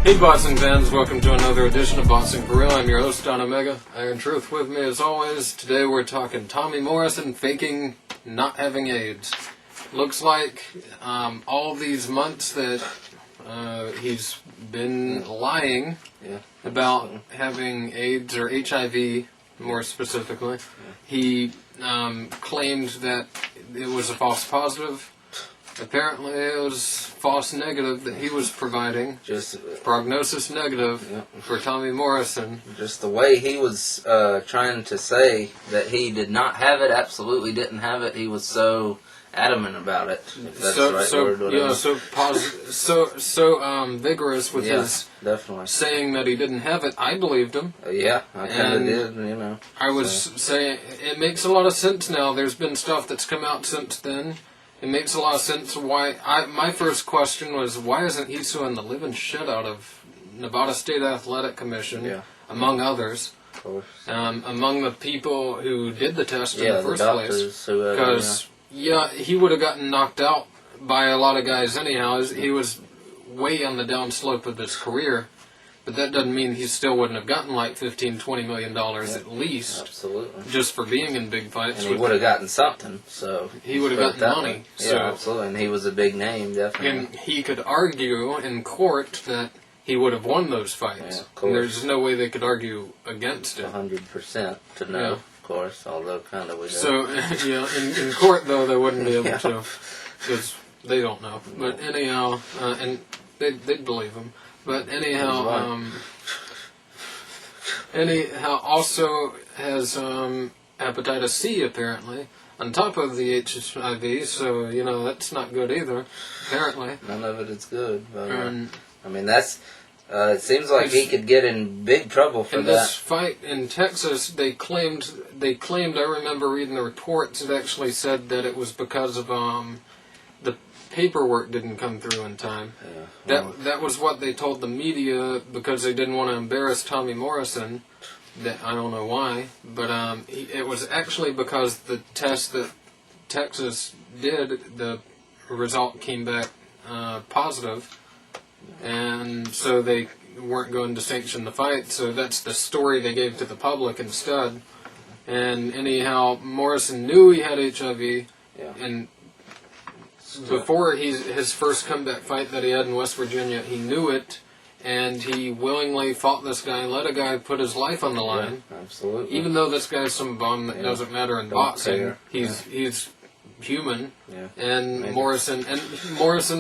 Hey boxing fans, welcome to another edition of Boxing for Real. I'm your host, Don Omega. Iron Truth with me as always. Today we're talking Tommy Morrison faking not having AIDS. Looks like all these months that he's been lying about having AIDS or HIV, more specifically. He claimed that it was a false positive. Apparently it was false negative that he was providing. Just prognosis negative for Tommy Morrison. Just the way he was trying to say that he did not have it, absolutely didn't have it. He was so adamant about it. If that's the right word. So vigorous with his definitely saying that he didn't have it. I believed him. I kind of did, you know. I was saying it makes a lot of sense now. There's been stuff that's come out since then. It makes a lot of sense why. My first question was, why isn't he suing the living shit out of Nevada State Athletic Commission, among others? Of course. Among the people who did the test in the first place. Because, he would have gotten knocked out by a lot of guys anyhow. He was way on the downslope of his career. But that doesn't mean he still wouldn't have gotten like $15, $20 million at least. Absolutely. Just for being in big fights. And he would have gotten something, so... He would have gotten money. So. Yeah, absolutely. And he was a big name, definitely. And he could argue in court that he would have won those fights. Yeah, of course. And there's no way they could argue against it. 100% to know, of course, although kind of we don't. So, in court, though, they wouldn't be able to, because they don't know. But anyhow, and they'd believe him. But anyhow, also has hepatitis C apparently on top of the HIV. So that's not good either. Apparently, none of it is good. But, I mean, that's. It seems like he could get in big trouble for that. In this fight in Texas, they claimed. I remember reading the reports. It actually said that it was because of the paperwork didn't come through in time. That was what they told the media because they didn't want to embarrass Tommy Morrison. That I don't know why, but it was actually because the test that Texas did, the result came back positive, and so they weren't going to sanction the fight. So that's the story they gave to the public instead. And anyhow, Morrison knew he had HIV, and before his first comeback fight that he had in West Virginia, he knew it, and he willingly fought this guy, let a guy put his life on the line. Yeah, absolutely. Even though this guy's some bum that doesn't matter in boxing, he's human. Yeah. And Morrison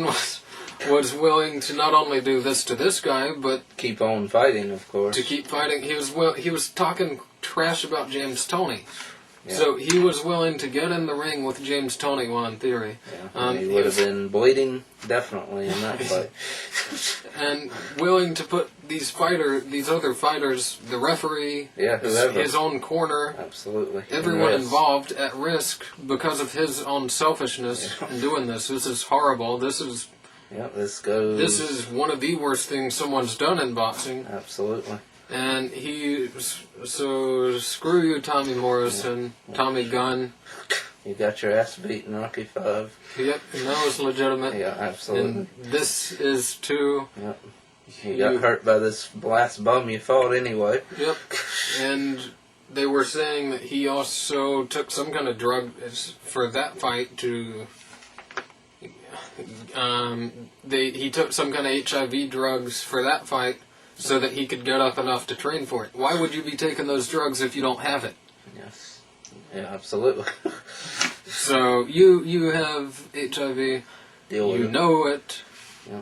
was willing to not only do this to this guy, but keep on fighting, of course. To keep fighting, he was talking trash about James Toney. Yeah. So he was willing to get in the ring with James Toney, well, in theory. Yeah. He would have been bleeding, definitely, in that fight. And willing to put these other fighters, the referee, his own corner, absolutely, everyone involved at risk because of his own selfishness in doing this. This is horrible. This is one of the worst things someone's done in boxing. Absolutely. And so screw you, Tommy Morrison, Tommy Gunn. You got your ass beat in Rocky V. Yep, and that was legitimate. Yeah, absolutely. And this is too. Yep. You got hurt by this last bum you fought anyway. Yep. And they were saying that he also took some kind of drug for that fight to. He took some kind of HIV drugs for that fight, so that he could get up enough to train for it. Why would you be taking those drugs if you don't have it? Yes. Yeah, absolutely. So you have HIV. You know it. Yeah.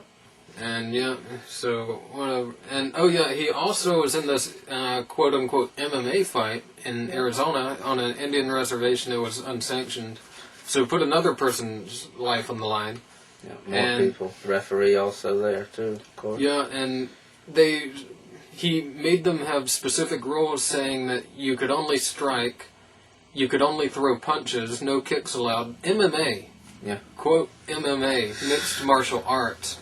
And so whatever. And he also was in this quote unquote MMA fight in Arizona on an Indian reservation that was unsanctioned. So put another person's life on the line. Yeah, more people. Referee also there too, of course. Yeah, and he made them have specific rules saying that you could only strike, you could only throw punches, no kicks allowed. MMA, quote MMA, mixed martial arts,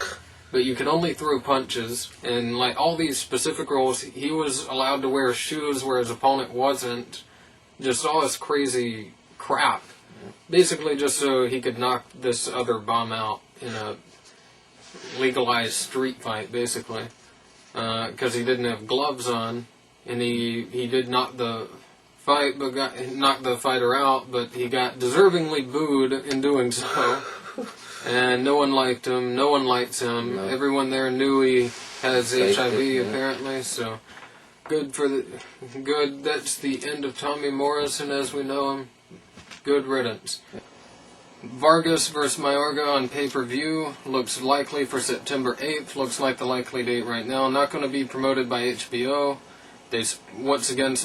but you could only throw punches, and like all these specific rules, he was allowed to wear shoes where his opponent wasn't. Just all this crazy crap, basically just so he could knock this other bum out in a legalized street fight, basically. because he didn't have gloves on, and he did knock the fight, but knocked the fighter out, but he got deservingly booed in doing so. And no one liked him. No one likes him. No. Everyone there knew he has HIV apparently. So good. That's the end of Tommy Morrison as we know him. Good riddance. Vargas versus Mayorga on pay-per-view looks likely for September 8th. Looks like the likely date right now. Not going to be promoted by HBO. They once again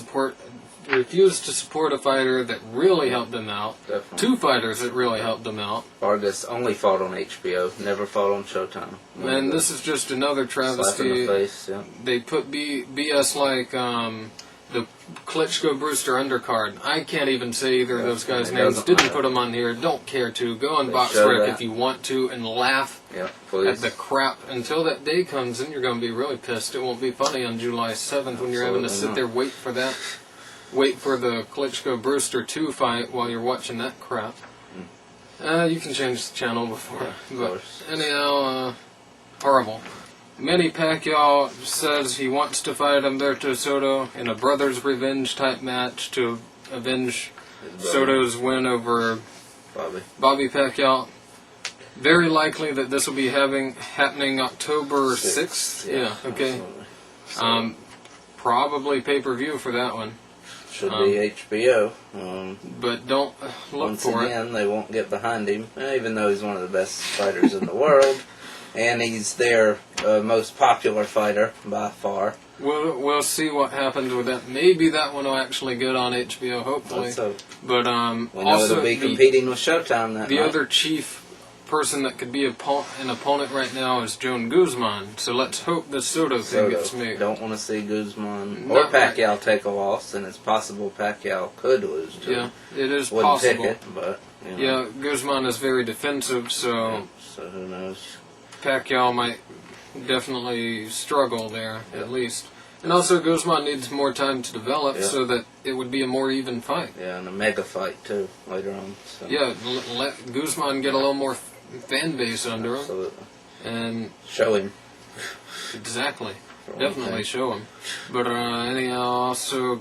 refused to support a fighter that really helped them out. Definitely. 2 fighters that really helped them out. Vargas only fought on HBO, never fought on Showtime. And this is just another travesty. Slap in the face, yeah. They put BS like the Klitschko-Brewster undercard. I can't even say either of those guys' names. Didn't put them on here. Don't care to. Go on BoxRec if you want to and laugh at the crap. Until that day comes, then you're going to be really pissed. It won't be funny on July 7th when you're having to sit there wait for that. Wait for the Klitschko-Brewster 2 fight while you're watching that crap. You can change the channel before. But anyhow, horrible. Manny Pacquiao says he wants to fight Humberto Soto in a brother's revenge type match to avenge Soto's win over Bobby Pacquiao. Very likely that this will be happening October 6th. Yeah, okay. Probably pay-per-view for that one. Should be HBO. But don't look for it. Once again, they won't get behind him, even though he's one of the best fighters in the world. And he's their most popular fighter by far. We'll see what happens with that. Maybe that one will actually get on HBO, hopefully. But we know it'll be competing with Showtime that the night. other chief person that could be an opponent right now is Joan Guzman. So let's hope the Soto thing gets made. Don't want to see Guzman or Pacquiao take a loss, and it's possible Pacquiao could lose too. Yeah, it is possible. Pick it, but yeah, Guzman is very defensive, so who knows? Pacquiao might definitely struggle there at least. And also Guzman needs more time to develop so that it would be a more even fight. Yeah, and a mega fight too later on. So. Yeah, let Guzman get a little more fan base under him. Absolutely. And show him. Exactly. Definitely show him. But anyhow, also